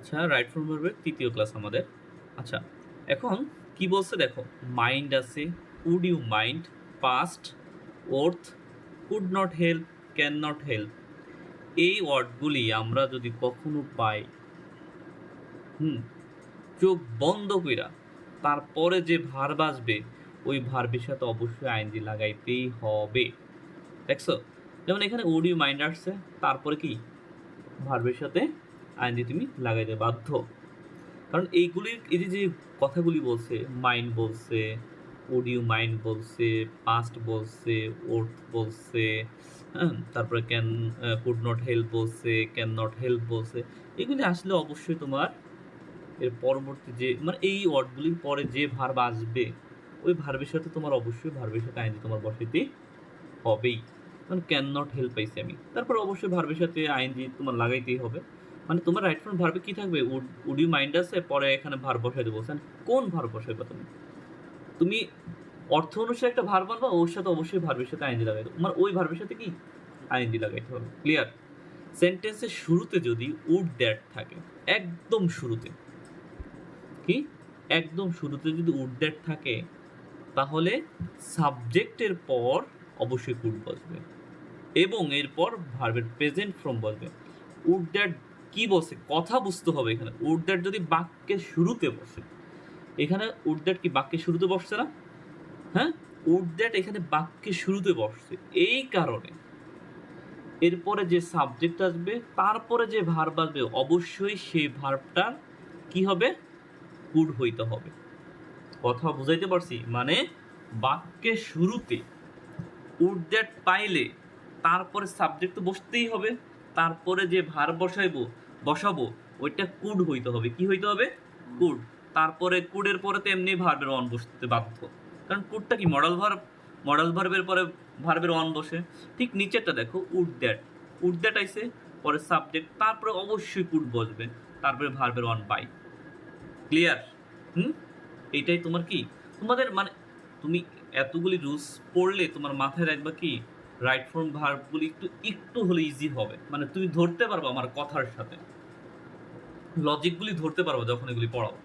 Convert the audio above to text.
আচ্ছা, right from ভার্বের ৩য় ক্লাস আমাদের। আচ্ছা, এখন কি বলছে দেখো, মাইন্ড আছে, would you mind, past, worth, could not help, can not help. এই ওয়ার্ডগুলি আমরা যদি কখনো পাই, হুম, চোখ বন্ধ কইরা তারপরে যে ভার্ব আসবে ওই ভার্বের সাথে অবশ্যই আইএনজি লাগাইতেই হবে। দেখছো? যেমন এখানে উড ইউ মাইন্ড আসছে, তারপরে কি ভার্বের সাথে আইএনজি তুমি লাগাইতে বাধ্য। কারণ এইগুলির এই যে যে কথাগুলি বলছে, মাইন্ড বলছে, উড ইউ মাইন্ড বলছে, পাস্ট বলছে, ওর্থ বলছে, হ্যাঁ, তারপরে ক্যান, কুড নট হেল্প বলছে, ক্যান নট হেল্প বলছে, এগুলি আসলে অবশ্যই তোমার এর পরবর্তী যে মানে এই ওয়ার্ডগুলির পরে যে ভার্ব আসবে ওই ভার্বের সাথে তোমার অবশ্যই ভার্বের সাথে আইনজি তোমার বসাইতে হবেই। মানে ক্যান নট হেল্প পাইছি আমি, তারপর অবশ্যই ভার্বের সাথে আইনজি তোমার লাগাইতেই হবে। মানে তোমার রাইট ফ্রম ভার্বে কি থাকবে, উড ইউ মাইন্ড আছে, পরে এখানে ভার্ব বসাইতে বলছেন, কোন ভার্ব বসাইবা তুমি? তুমি অর্থ অনুসারে একটা ভার্ব আনবা, ওর সাথে অবশ্যই ভার্বের সাথে আইনজি লাগাইতে, মানে ওই ভার্বের সাথে কি আইনজি লাগাইতে হবে। ক্লিয়ার? সেন্টেন্সের শুরুতে যদি উড দ্যাট থাকে, একদম শুরুতে, কি একদম শুরুতে যদি উড দ্যাট থাকে, তাহলে সাবজেক্টের পর অবশ্যই কুড বসবে এবং এরপর ভার্বের প্রেজেন্ট ফর্ম বসবে। উড দ্যাট কি বসে কথা বুঝতে হবে। এখানে উড দ্যাট যদি বাক্যের শুরুতে বসে, এখানে উড দ্যাট কি বাক্যের শুরুতে বসছে না? হ্যাঁ, উড দ্যাট এখানে বাক্যের শুরুতে বসছে, এই কারণে এরপরে যে সাবজেক্ট আসবে তারপরে যে ভার্ব আসবে অবশ্যই সেই ভার্বটার কি হবে, কুড হইতে হবে। কথা বুঝাইতে পারছি? মানে বাক্যের শুরুতে উড দ্যাট পাইলে তারপরে সাবজেক্ট তো বসতেই হবে, তারপরে যে ভার্ব বসাবো ওইটা কুড হইতে হবে। কি হইতে হবে? কুড। তারপরে কুডের পরে তো এমনি ভার্বের অন বসতে বাধ্য, কারণ কুডটা কি মডাল ভার্ব, মডাল ভার্বের পরে ভার্বের অন বসে। ঠিক নিচেরটা দেখো, উড দ্যাট, উড দ্যাট আইছে, পরে সাবজেক্ট, তারপরে অবশ্যই কুড বসবে, তারপরে ভার্বের অন বাই। ক্লিয়ার? হুম, এইটাই তোমার কি, তোমাদের মানে তুমি এতগুলি রুলস পড়লে তোমার মাথায় রাখবা কি, রাইট ফর্ম ভার্বগুলি একটু একটু হলে ইজি হবে, মানে তুমি ধরতে পারবে আমার কথার সাথে লজিকগুলি ধরতে পারবে যখন এগুলি পড়াও।